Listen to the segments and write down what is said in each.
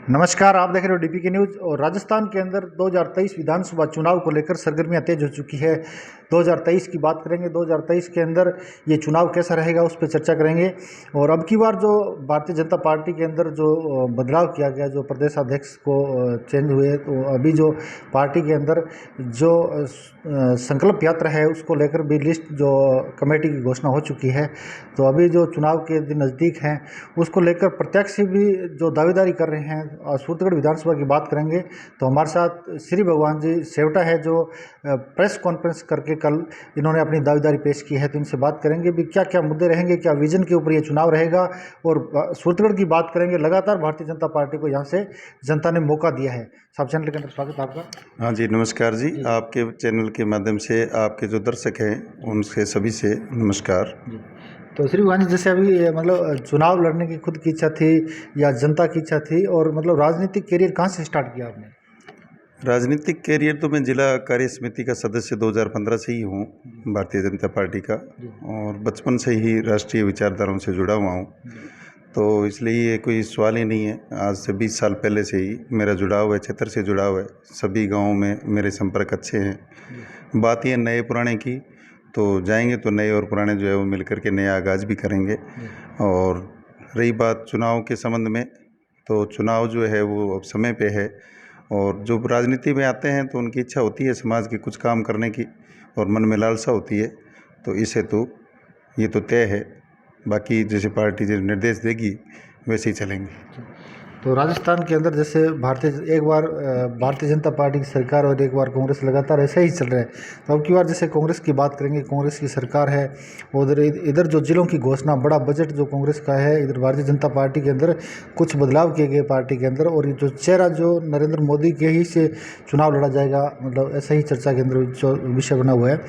नमस्कार, आप देख रहे हो डीपी की न्यूज़। और राजस्थान के अंदर 2023 विधानसभा चुनाव को लेकर सरगर्मियां तेज हो चुकी है। 2023 की बात करेंगे, 2023 के अंदर ये चुनाव कैसा रहेगा उस पर चर्चा करेंगे। और अब की बार जो भारतीय जनता पार्टी के अंदर जो बदलाव किया गया, जो प्रदेशाध्यक्ष को चेंज हुए, तो अभी जो पार्टी के अंदर जो संकल्प यात्रा है उसको लेकर भी लिस्ट जो कमेटी की घोषणा हो चुकी है। तो अभी जो चुनाव के दिन नज़दीक हैं उसको लेकर प्रत्याशी भी जो दावेदारी कर रहे हैं। और सूरतगढ़ विधानसभा की बात करेंगे तो हमारे साथ श्री भगवान जी सेवटा है, जो प्रेस कॉन्फ्रेंस करके कल इन्होंने अपनी दावेदारी पेश की है। तो इनसे बात करेंगे भी क्या क्या मुद्दे रहेंगे, क्या विजन के ऊपर ये चुनाव रहेगा। और सूरतगढ़ की बात करेंगे, लगातार भारतीय जनता पार्टी को यहाँ से जनता ने मौका दिया है। सब चैनल के अंदर स्वागत आपका। हाँ जी, नमस्कार जी। आपके चैनल के माध्यम से आपके जो दर्शक हैं उनसे सभी से नमस्कार जी। तो श्री भगवान जी, जैसे अभी मतलब चुनाव लड़ने की खुद की इच्छा थी या जनता की इच्छा थी, और मतलब राजनीतिक करियर कहाँ से स्टार्ट किया आपने? राजनीतिक कैरियर तो मैं जिला कार्य समिति का सदस्य 2015 से ही हूँ, भारतीय जनता पार्टी का। और बचपन से ही राष्ट्रीय विचारधाराओं से जुड़ा हुआ हूँ, तो इसलिए ये कोई सवाल ही नहीं है। आज से 20 साल पहले से ही मेरा जुड़ाव है, क्षेत्र से जुड़ाव है। सभी गाँवों में मेरे संपर्क अच्छे हैं। बात ये नए पुराने की, तो जाएंगे तो नए और पुराने जो है वो मिल करके नया आगाज़ भी करेंगे। और रही बात चुनाव के संबंध में, तो चुनाव जो है वो अब समय पे है। और जो राजनीति में आते हैं तो उनकी इच्छा होती है समाज के कुछ काम करने की, और मन में लालसा होती है। तो इस हेतु ये तो तय है, बाकी जैसे पार्टी जो निर्देश देगी वैसे ही चलेंगे। तो राजस्थान के अंदर जैसे एक बार भारतीय जनता पार्टी की सरकार और एक बार कांग्रेस, लगातार ऐसे ही चल रहा है। तो अब की बार जैसे कांग्रेस की बात करेंगे, कांग्रेस की सरकार है। उधर इधर जो जिलों की घोषणा, बड़ा बजट जो कांग्रेस का है, इधर भारतीय जनता पार्टी के अंदर कुछ बदलाव किए गए पार्टी के अंदर। और ये जो चेहरा जो नरेंद्र मोदी के ही से चुनाव लड़ा जाएगा, मतलब ऐसा ही चर्चा के अंदर जो विषय बना हुआ है।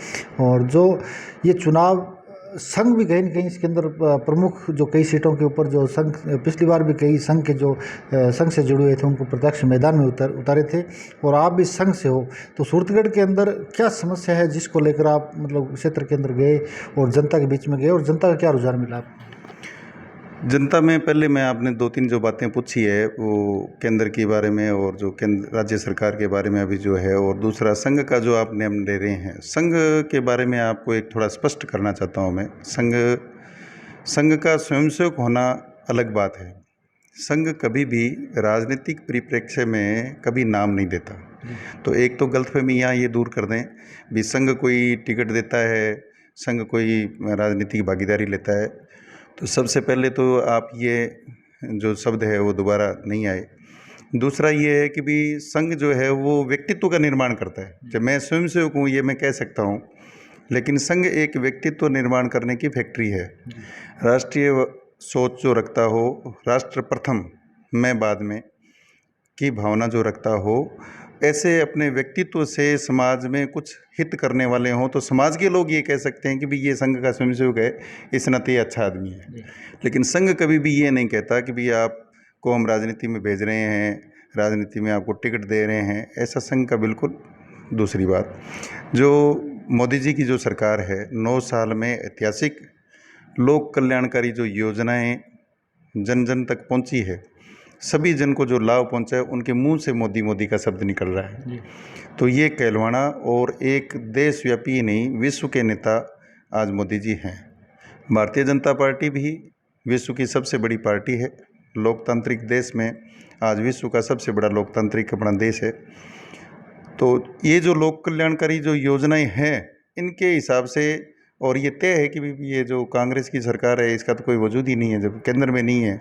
और जो ये चुनाव संघ भी कहीं न कहीं इसके अंदर प्रमुख, जो कई सीटों के ऊपर जो संघ, पिछली बार भी कई संघ के जो संघ से जुड़े हुए थे उनको प्रत्यक्ष मैदान में उतारे थे। और आप भी संघ से हो, तो सूरतगढ़ के अंदर क्या समस्या है जिसको लेकर आप मतलब क्षेत्र के अंदर गए और जनता के बीच में गए, और जनता का क्या रुझान मिला आपको? जनता में पहले मैं आपने 2-3 जो बातें पूछी है वो केंद्र के बारे में, और जो केंद्र राज्य सरकार के बारे में अभी जो है, और दूसरा संघ का जो आप नाम ले रहे हैं, संघ के बारे में आपको एक थोड़ा स्पष्ट करना चाहता हूँ मैं। संघ का स्वयंसेवक होना अलग बात है। संघ कभी भी राजनीतिक परिप्रेक्ष्य में कभी नाम नहीं देता। तो एक तो गलतफहमी यहाँ ये दूर कर दें भी संघ कोई टिकट देता है, संघ कोई राजनीतिक भागीदारी लेता है। तो सबसे पहले तो आप ये जो शब्द है वो दोबारा नहीं आए। दूसरा ये है कि भी संघ जो है वो व्यक्तित्व का निर्माण करता है। जब मैं स्वयंसेवक हूँ ये मैं कह सकता हूँ, लेकिन संघ एक व्यक्तित्व निर्माण करने की फैक्ट्री है। राष्ट्रीय सोच जो रखता हो, राष्ट्र प्रथम मैं बाद में की भावना जो रखता हो, ऐसे अपने व्यक्तित्व से समाज में कुछ हित करने वाले हों, तो समाज के लोग ये कह सकते हैं कि भाई ये संघ का स्वयंसेवक है, इस नाते अच्छा आदमी है। लेकिन संघ कभी भी ये नहीं कहता कि भाई आपको हम राजनीति में भेज रहे हैं, राजनीति में आपको टिकट दे रहे हैं, ऐसा संघ का बिल्कुल। दूसरी बात, जो मोदी जी की जो सरकार है, 9 साल में ऐतिहासिक लोक कल्याणकारी जो योजनाएं जन जन तक पहुंची है, सभी जन को जो लाभ पहुंचा है, उनके मुंह से मोदी मोदी का शब्द निकल रहा है। तो ये कहलवाना, और एक देशव्यापी नहीं विश्व के नेता आज मोदी जी हैं। भारतीय जनता पार्टी भी विश्व की सबसे बड़ी पार्टी है। लोकतांत्रिक देश में आज विश्व का सबसे बड़ा लोकतांत्रिक अपना देश है। तो ये जो लोक कल्याणकारी जो योजनाएं हैं, इनके हिसाब से, और ये तय है कि भी ये जो कांग्रेस की सरकार है इसका तो कोई वजूद ही नहीं है जब केंद्र में नहीं है।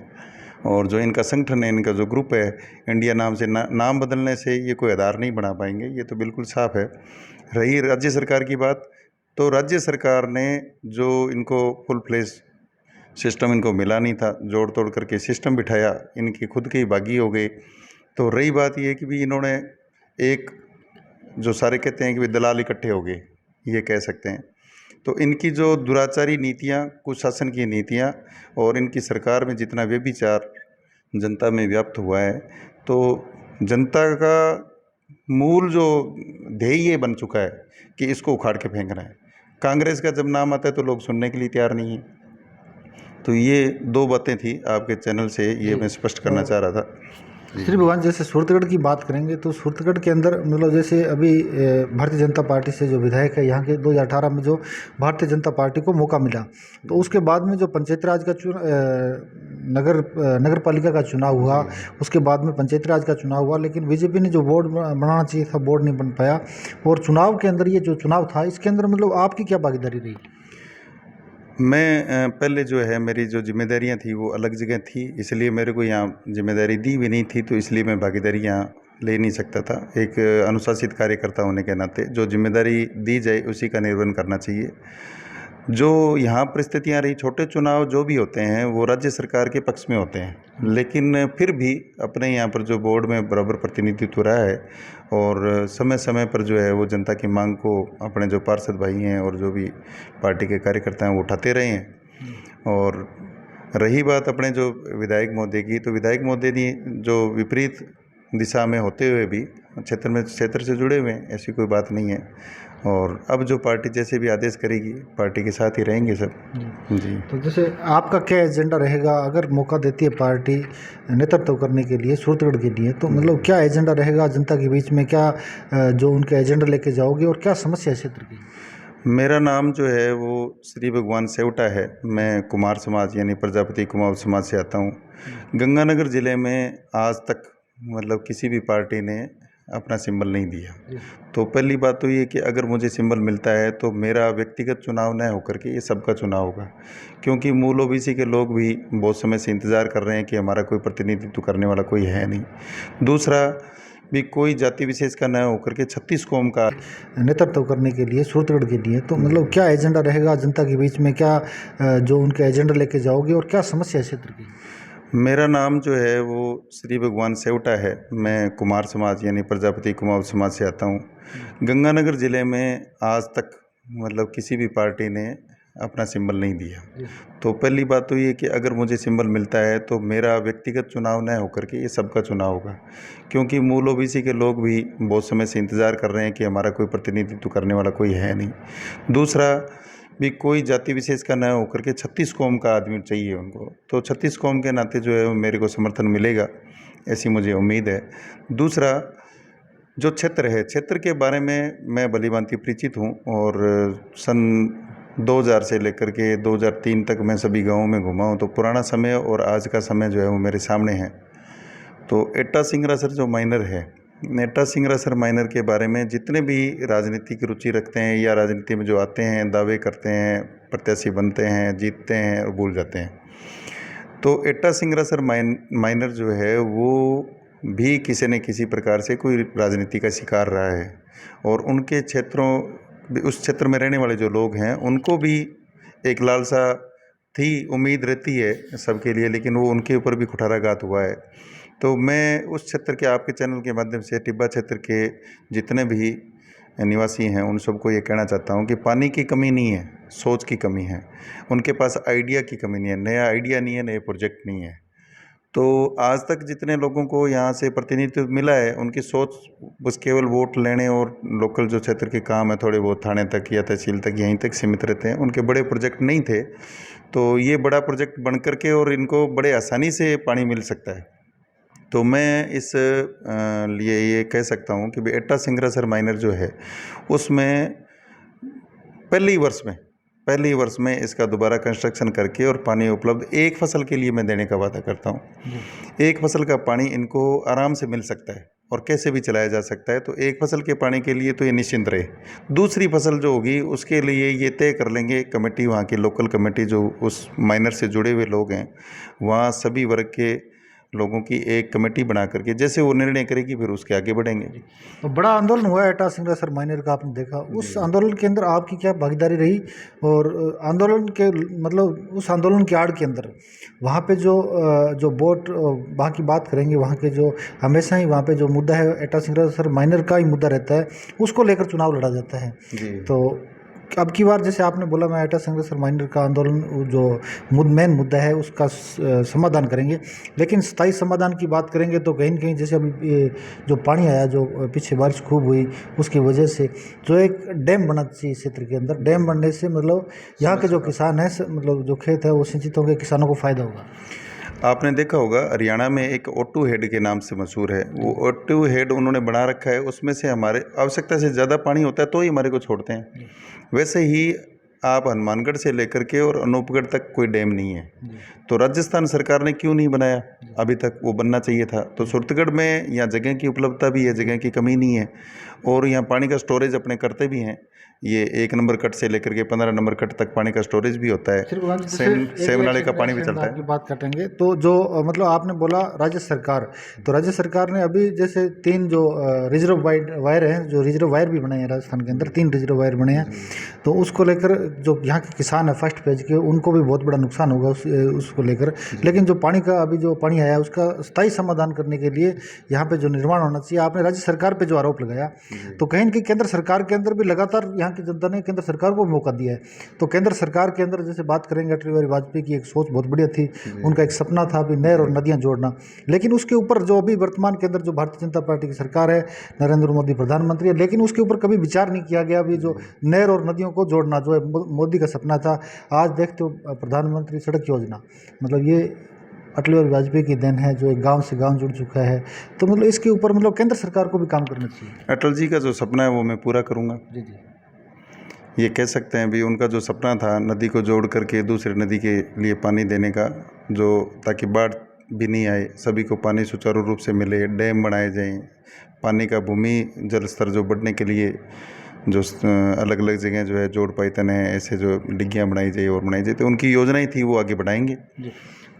और जो इनका संगठन है, इनका जो ग्रुप है, इंडिया नाम से नाम बदलने से ये कोई आधार नहीं बना पाएंगे, ये तो बिल्कुल साफ है। रही राज्य सरकार की बात, तो राज्य सरकार ने जो इनको फुल फ्लेज सिस्टम इनको मिला नहीं था, जोड़ तोड़ करके सिस्टम बिठाया, इनकी खुद की बागी हो गई। तो रही बात ये कि भी इन्होंने एक जो सारे कहते हैं कि भी दलाल इकट्ठे हो गए, ये कह सकते हैं। तो इनकी जो दुराचारी नीतियाँ, कुशासन की नीतियाँ, और इनकी सरकार में जितना व्यभिचार जनता में व्याप्त हुआ है, तो जनता का मूल जो ध्येय ये बन चुका है कि इसको उखाड़ के फेंकना है। कांग्रेस का जब नाम आता है तो लोग सुनने के लिए तैयार नहीं है। तो ये 2 बातें थी आपके चैनल से, ये मैं स्पष्ट करना चाह रहा था। श्री भगवान, जैसे सूरतगढ़ की बात करेंगे तो सूरतगढ़ के अंदर मतलब जैसे अभी भारतीय जनता पार्टी से जो विधायक है यहाँ के 2018 में जो भारतीय जनता पार्टी को मौका मिला, तो उसके बाद में जो पंचायत राज का नगर पालिका का चुनाव हुआ, उसके बाद में पंचायत राज का चुनाव हुआ, लेकिन बीजेपी ने जो बोर्ड बनाना चाहिए था बोर्ड नहीं बन पाया। और चुनाव के अंदर ये जो चुनाव था इसके अंदर मतलब आपकी क्या भागीदारी रही? मैं पहले जो है मेरी जो जिम्मेदारियां थी वो अलग जगह थी, इसलिए मेरे को यहाँ जिम्मेदारी दी भी नहीं थी, तो इसलिए मैं भागीदारी यहाँ ले नहीं सकता था। एक अनुशासित कार्यकर्ता होने के नाते जो जिम्मेदारी दी जाए उसी का निर्वहन करना चाहिए। जो यहाँ परिस्थितियाँ रही, छोटे चुनाव जो भी होते हैं वो राज्य सरकार के पक्ष में होते हैं, लेकिन फिर भी अपने यहाँ पर जो बोर्ड में बराबर प्रतिनिधित्व रहा है और समय समय पर जो है वो जनता की मांग को अपने जो पार्षद भाई हैं और जो भी पार्टी के कार्यकर्ता हैं वो उठाते रहे हैं। और रही बात अपने जो विधायक महोदय की, तो विधायक महोदय ने जो विपरीत दिशा में होते हुए भी क्षेत्र से जुड़े हुए हैं, ऐसी कोई बात नहीं है। और अब जो पार्टी जैसे भी आदेश करेगी पार्टी के साथ ही रहेंगे सब जी। तो जैसे आपका क्या एजेंडा रहेगा अगर मौका देती है पार्टी नेतृत्व करने के लिए सूरतगढ़ के लिए, तो मतलब क्या एजेंडा रहेगा जनता के बीच में, क्या जो उनका एजेंडा लेके जाओगे और क्या समस्या है क्षेत्र की? मेरा नाम जो है वो श्री भगवान सेवटा है। मैं कुमार समाज यानी प्रजापति कुमार समाज से आता हूँ। गंगानगर ज़िले में आज तक मतलब किसी भी पार्टी ने अपना सिंबल नहीं दिया। तो पहली बात तो ये कि अगर मुझे सिंबल मिलता है तो मेरा व्यक्तिगत चुनाव न होकर के ये सबका चुनाव होगा, क्योंकि मूल ओबीसी के लोग भी बहुत समय से इंतज़ार कर रहे हैं कि हमारा कोई प्रतिनिधित्व करने वाला कोई है नहीं। दूसरा भी कोई जाति विशेष का न होकर के 36 कौम का नेतृत्व करने के लिए सूरतगढ़ के लिए, तो मतलब क्या एजेंडा रहेगा जनता के बीच में, क्या जो उनका एजेंडा लेके जाओगे और क्या समस्या है क्षेत्र की? मेरा नाम जो है वो श्री भगवान सेवटा है। मैं कुमार समाज यानी प्रजापति कुमार समाज से आता हूँ। गंगानगर ज़िले में आज तक मतलब किसी भी पार्टी ने अपना सिंबल नहीं दिया। तो पहली बात तो ये कि अगर मुझे सिंबल मिलता है तो मेरा व्यक्तिगत चुनाव न होकर के ये सबका चुनाव होगा, क्योंकि मूल ओबीसी के लोग भी बहुत समय से इंतज़ार कर रहे हैं कि हमारा कोई प्रतिनिधित्व करने वाला कोई है नहीं। दूसरा भी कोई जाति विशेष का न होकर के 36 कौम का आदमी चाहिए उनको, तो 36 कौम के नाते जो है मेरे को समर्थन मिलेगा, ऐसी मुझे उम्मीद है। दूसरा जो क्षेत्र है, क्षेत्र के बारे में मैं भलीभांति परिचित हूँ और सन 2000 से लेकर के 2003 तक मैं सभी गाँवों में घुमा हूँ, तो पुराना समय और आज का समय जो है वो मेरे सामने है। तो एटा सिंगरासर जो माइनर है, एटा सिंगरासर माइनर के बारे में जितने भी राजनीतिक रुचि रखते हैं या राजनीति में जो आते हैं, दावे करते हैं, प्रत्याशी बनते हैं, जीतते हैं और भूल जाते हैं, तो एटा सिंगरासर माइनर जो है वो भी किसी न किसी प्रकार से कोई राजनीति का शिकार रहा है। और उनके क्षेत्रों, उस क्षेत्र में रहने वाले जो लोग हैं उनको भी एक लालसा थी, उम्मीद रहती है सबके लिए, लेकिन वो उनके ऊपर भी कुठाराघात हुआ है। तो मैं उस क्षेत्र के आपके चैनल के माध्यम से टिब्बा क्षेत्र के जितने भी निवासी हैं उन सबको ये कहना चाहता हूँ कि पानी की कमी नहीं है, सोच की कमी है। उनके पास आइडिया की कमी नहीं है, नया आइडिया नहीं है, नए प्रोजेक्ट नहीं है। तो आज तक जितने लोगों को यहाँ से प्रतिनिधित्व मिला है उनकी सोच बस केवल वोट लेने और लोकल जो क्षेत्र के काम है थोड़े बहुत थाने तक या तहसील तक यहीं तक सीमित रहते हैं, उनके बड़े प्रोजेक्ट नहीं थे। तो ये बड़ा प्रोजेक्ट बन करके और इनको बड़े आसानी से पानी मिल सकता है। तो मैं इस लिए ये कह सकता हूँ कि एटा सिंगरासर माइनर जो है उसमें पहले ही वर्ष में इसका दोबारा कंस्ट्रक्शन करके और पानी उपलब्ध एक फसल के लिए मैं देने का वादा करता हूँ। एक फसल का पानी इनको आराम से मिल सकता है और कैसे भी चलाया जा सकता है। तो एक फसल के पानी के लिए तो ये निश्चिंत रहे। दूसरी फसल जो होगी उसके लिए ये तय कर लेंगे कमेटी, वहाँ की लोकल कमेटी जो उस माइनर से जुड़े हुए लोग हैं, वहाँ सभी वर्ग के लोगों की एक कमेटी बना करके जैसे वो निर्णय करेगी फिर उसके आगे बढ़ेंगे। तो बड़ा आंदोलन हुआ है एटा सिंगरासर माइनर का, आपने देखा, उस आंदोलन के अंदर आपकी क्या भागीदारी रही? और आंदोलन के मतलब उस आंदोलन की आड़ के अंदर वहाँ पे जो वोट वहाँ की बात करेंगे, वहाँ के जो हमेशा ही वहाँ पे जो मुद्दा है एटा सिंगरासर माइनर का ही मुद्दा रहता है, उसको लेकर चुनाव लड़ा जाता है। तो अब की बार जैसे आपने बोला मैं एटा सिंगरासर माइनर का आंदोलन जो मेन मुद्दा है उसका समाधान करेंगे, लेकिन स्थायी समाधान की बात करेंगे तो कहीं न कहीं जैसे अभी जो पानी आया, जो पीछे बारिश खूब हुई, उसकी वजह से जो एक डैम बना चाहिए क्षेत्र के अंदर, डैम बनने से मतलब यहाँ के जो किसान हैं मतलब जो खेत है वो सिंचित होंगे, किसानों को फ़ायदा होगा। आपने देखा होगा हरियाणा में एक O2 हेड के नाम से मशहूर है, वो O2 हेड उन्होंने बना रखा है, उसमें से हमारे आवश्यकता से ज़्यादा पानी होता है तो ही हमारे को छोड़ते हैं। वैसे ही आप हनुमानगढ़ से लेकर के और अनूपगढ़ तक कोई डैम नहीं है, तो राजस्थान सरकार ने क्यों नहीं बनाया अभी तक? वो बनना चाहिए था। तो सूरतगढ़ में यहाँ जगह की उपलब्धता भी है, जगह की कमी नहीं है, और यहाँ पानी का स्टोरेज अपने करते भी हैं। ये 1 नंबर कट से लेकर के 15 नंबर कट तक पानी का स्टोरेज भी होता है। सेम नाले का पानी भी चलता है। आपकी बात काटेंगे तो जो मतलब आपने बोला राज्य सरकार, तो राज्य सरकार ने अभी जैसे 3 जो रिजर्व वायर हैं, जो रिजर्व वायर भी बने हैं राजस्थान के अंदर, 3 रिजर्व वायर बने हैं, तो उसको लेकर जो यहाँ के किसान है फर्स्ट पेज के, उनको भी बहुत बड़ा नुकसान होगा उसको लेकर। लेकिन जो पानी का अभी जो पानी आया उसका स्थायी समाधान करने के लिए यहाँ पे जो निर्माण होना चाहिए, आपने राज्य सरकार पे जो आरोप लगाया, तो कहीं न कहीं केंद्र सरकार के अंदर भी लगातार यहाँ की जनता ने केंद्र सरकार को मौका दिया है। तो केंद्र सरकार के अंदर जैसे बात करेंगे, अटल बिहारी वाजपेयी की एक सोच बहुत बढ़िया थी, उनका एक सपना था अभी नहर और नदियाँ जोड़ना, लेकिन उसके ऊपर जो अभी वर्तमान के अंदर जो भारतीय जनता पार्टी की सरकार है, नरेंद्र मोदी प्रधानमंत्री है, लेकिन उसके ऊपर कभी विचार नहीं किया गया। अभी जो नहर और नदियों को जोड़ना जो है मोदी का सपना था, आज देखते हो प्रधानमंत्री सड़क योजना, मतलब ये अटल बिहारी वाजपेयी की देन है, जो एक गांव से गांव जुड़ चुका है। तो मतलब इसके ऊपर मतलब केंद्र सरकार को भी काम करना चाहिए। अटल जी का जो सपना है वो मैं पूरा करूँगा। जी जी ये कह सकते हैं भी उनका जो सपना था नदी को जोड़ करके दूसरे नदी के लिए पानी देने का, जो ताकि बाढ़ भी नहीं आए, सभी को पानी सुचारू रूप से मिले, डैम बनाए जाएं, पानी का भूमि जल स्तर जो बढ़ने के लिए जो अलग अलग जगह जो है जोड़ पाइतन है, ऐसे जो डिग्गियाँ बनाई जाए और बनाई जाए, तो उनकी योजनाएं थी वो आगे बढ़ाएंगे। जी।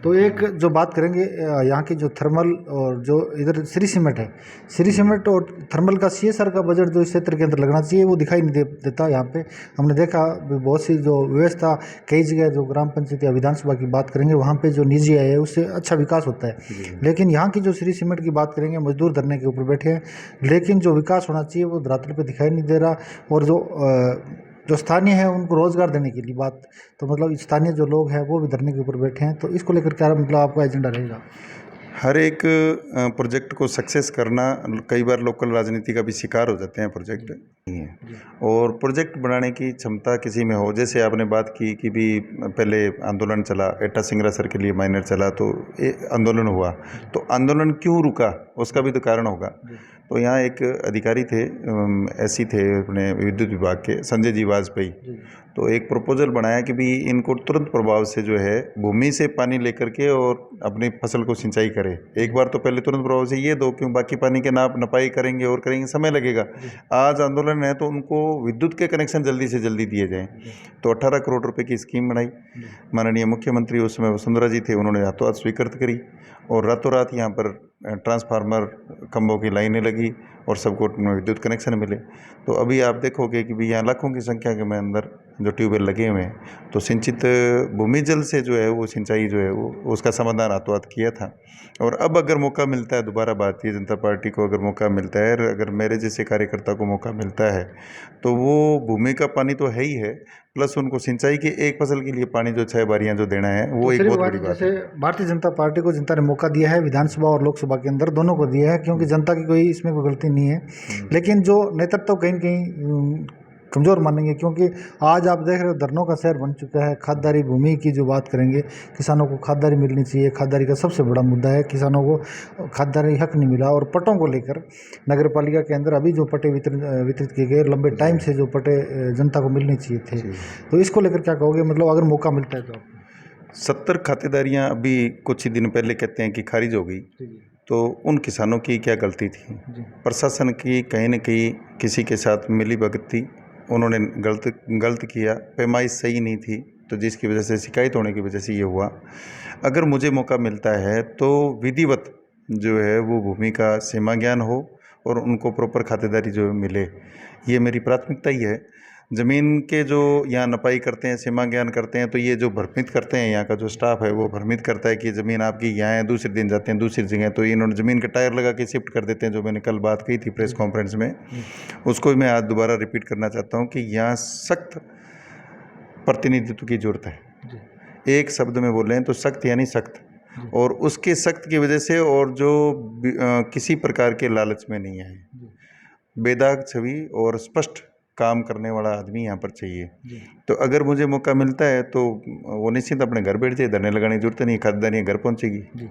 तो एक जो बात करेंगे यहाँ की जो थर्मल और जो इधर श्री सीमेंट है, श्री सीमेंट और थर्मल का CSR का बजट जो इस क्षेत्र के अंदर लगना चाहिए वो दिखाई नहीं देता। यहाँ पे हमने देखा बहुत सी जो व्यवस्था कई जगह जो ग्राम पंचायत या विधानसभा की बात करेंगे वहाँ पे जो निजी है उससे अच्छा विकास होता है, लेकिन यहाँ की जो श्री सीमेंट की बात करेंगे मजदूर धरने के ऊपर बैठे हैं, लेकिन जो विकास होना चाहिए वो धरातल पर दिखाई नहीं दे रहा। और जो स्थानीय है उनको रोजगार देने के लिए बात, तो मतलब स्थानीय जो लोग हैं वो भी धरने के ऊपर बैठे हैं, तो इसको लेकर क्या मतलब आपका एजेंडा रहेगा? हर एक प्रोजेक्ट को सक्सेस करना, कई बार लोकल राजनीति का भी शिकार हो जाते हैं प्रोजेक्ट नहीं है, और प्रोजेक्ट बनाने की क्षमता किसी में हो। जैसे आपने बात की कि भी पहले आंदोलन चला, एटा सिंगरा सर के लिए माइनर चला, तो आंदोलन हुआ, तो आंदोलन क्यों रुका उसका भी तो कारण होगा। तो यहाँ एक अधिकारी थे, ऐसी थे अपने विद्युत विभाग के, संजय जी वाजपेयी, तो एक प्रपोजल बनाया कि भी इनको तुरंत प्रभाव से जो है भूमि से पानी लेकर के और अपनी फसल को सिंचाई करें। एक बार तो पहले तुरंत प्रभाव से ये दो, क्यों बाकी पानी के नाप नपाई करेंगे और करेंगे, समय लगेगा। आज आंदोलन है तो उनको विद्युत के कनेक्शन जल्दी से जल्दी दिए जाएं। तो 18 करोड़ रुपए की स्कीम बनाई, माननीय मुख्यमंत्री उस समय वसुंधरा जी थे, उन्होंने हाथों हाथ स्वीकृत करी, और रातों रात यहाँ पर ट्रांसफार्मर खंभों की लाइनें लगी और सबको विद्युत कनेक्शन मिले। तो अभी आप देखोगे कि भी यहाँ लाखों की संख्या के में अंदर जो ट्यूबवेल लगे हुए हैं, तो सिंचित भूमि जल से जो है वो सिंचाई जो है वो उसका समाधान हाथों हाथ किया था। और अब अगर मौका मिलता है दोबारा, भारतीय जनता पार्टी को अगर मौका मिलता है, अगर मेरे जैसे कार्यकर्ता को मौका मिलता है, तो वो भूमि का पानी तो है ही है, प्लस उनको सिंचाई की एक फसल के लिए पानी जो 6 बारियाँ जो देना है वो एक बहुत बड़ी बात है। भारतीय जनता पार्टी को जनता ने मौका दिया है, विधानसभा और लोकसभा के अंदर दोनों को दिया है, क्योंकि जनता की कोई इसमें कोई गलती नहीं है, लेकिन जो नेतृत्व कहीं न कहीं कमज़ोर मानेंगे, क्योंकि आज आप देख रहे हो धरनों का शहर बन चुका है। खाददारी भूमि की जो बात करेंगे, किसानों को खाददारी मिलनी चाहिए, खाददारी का सबसे बड़ा मुद्दा है, किसानों को खाददारी हक नहीं मिला। और पटों को लेकर नगर पालिका के अंदर अभी जो पटे वितरित किए गए, लंबे टाइम से जो पटे जनता को मिलने चाहिए थे, तो इसको लेकर क्या कहोगे, मतलब अगर मौका मिलता है तो? 70 खातेदारियाँ अभी कुछ ही दिन पहले कहते हैं कि खारिज हो गई, तो उन किसानों की क्या गलती थी? प्रशासन की कहीं न कहीं किसी के साथ मिली भगत थी, उन्होंने गलत किया, पैमाइश सही नहीं थी, तो जिसकी वजह से शिकायत होने की वजह से ये हुआ। अगर मुझे मौका मिलता है तो विधिवत जो है वो भूमि का सीमा ज्ञान हो और उनको प्रॉपर खातेदारी जो मिले, ये मेरी प्राथमिकता ही है। ज़मीन के जो यहाँ नपाई करते हैं, सीमा ज्ञान करते हैं, तो ये जो भ्रमित करते हैं, यहाँ का जो स्टाफ है वो भ्रमित करता है कि ज़मीन आपकी यहाँ है, दूसरे दिन जाते हैं दूसरी जगह, तो इन्होंने ज़मीन का टायर लगा के शिफ्ट कर देते हैं। जो मैंने कल बात कही थी प्रेस कॉन्फ्रेंस में, उसको भी मैं आज दोबारा रिपीट करना चाहता हूँ कि यहाँ सख्त प्रतिनिधित्व की ज़रूरत है। एक शब्द में बोल रहे हैं तो सख्त यानी सख्त, और उसके सख्त की वजह से, और जो किसी प्रकार के लालच में नहीं आए, बेदाग छवि और स्पष्ट काम करने वाला आदमी यहाँ पर चाहिए। जी तो अगर मुझे मौका मिलता है तो वो निश्चित अपने घर बैठ जाए, धरने लगाने की जरूरत नहीं, खाद्यान्न घर पहुँचेगी। जी।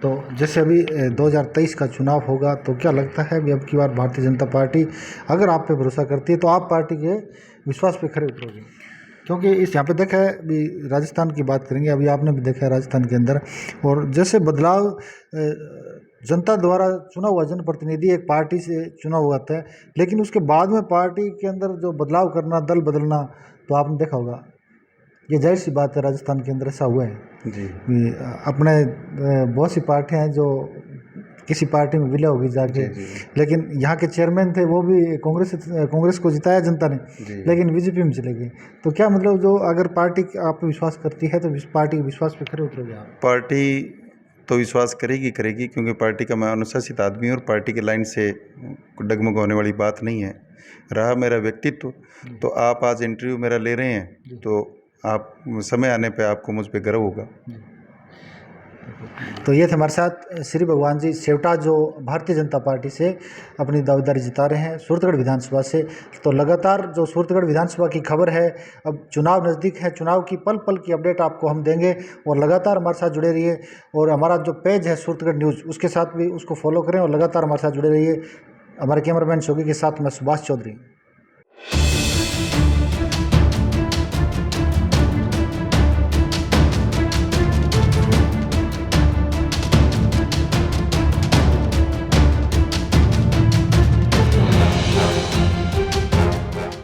तो जैसे अभी 2023 का चुनाव होगा तो क्या लगता है अभी अब की बार भारतीय जनता पार्टी अगर आप पे भरोसा करती है तो आप पार्टी के विश्वास पे खरे उतरोगे? क्योंकि इस यहाँ पे देखा है अभी राजस्थान की बात करेंगे, अभी आपने भी देखा है राजस्थान के अंदर, और जैसे बदलाव जनता द्वारा चुना हुआ जनप्रतिनिधि एक पार्टी से चुना हुआ था, लेकिन उसके बाद में पार्टी के अंदर जो बदलाव करना, दल बदलना, तो आपने देखा होगा, ये जाहिर सी बात है राजस्थान के अंदर ऐसा हुआ है जी कि अपने बहुत सी पार्टियां हैं जो किसी पार्टी में विलय होगी जाके, जी जी लेकिन यहाँ के चेयरमैन थे वो भी कांग्रेस को जिताया जनता ने, जी। लेकिन बीजेपी में चले गए। तो क्या मतलब जो अगर पार्टी आप पे विश्वास करती है तो पार्टी के विश्वास पे खरे उतरोगे आप? पार्टी तो विश्वास करेगी क्योंकि पार्टी का मैं अनुशासित आदमी हूँ और पार्टी की लाइन से डगमग होने वाली बात नहीं है। रहा मेरा व्यक्तित्व, तो आप आज इंटरव्यू मेरा ले रहे हैं तो आप समय आने पे आपको मुझ पे गर्व होगा। तो ये थे हमारे साथ श्री भगवान जी सेवटा जो भारतीय जनता पार्टी से अपनी दावेदारी जिता रहे हैं सूरतगढ़ विधानसभा से। तो लगातार जो सूरतगढ़ विधानसभा की खबर है, अब चुनाव नज़दीक है, चुनाव की पल पल की अपडेट आपको हम देंगे और लगातार हमारे साथ जुड़े रहिए। और हमारा जो पेज है सूरतगढ़ न्यूज़, उसके साथ भी उसको फॉलो करें और लगातार हमारे साथ जुड़े रहिए। हमारे कैमरामैन शोगी के साथ मैं सुभाष चौधरी।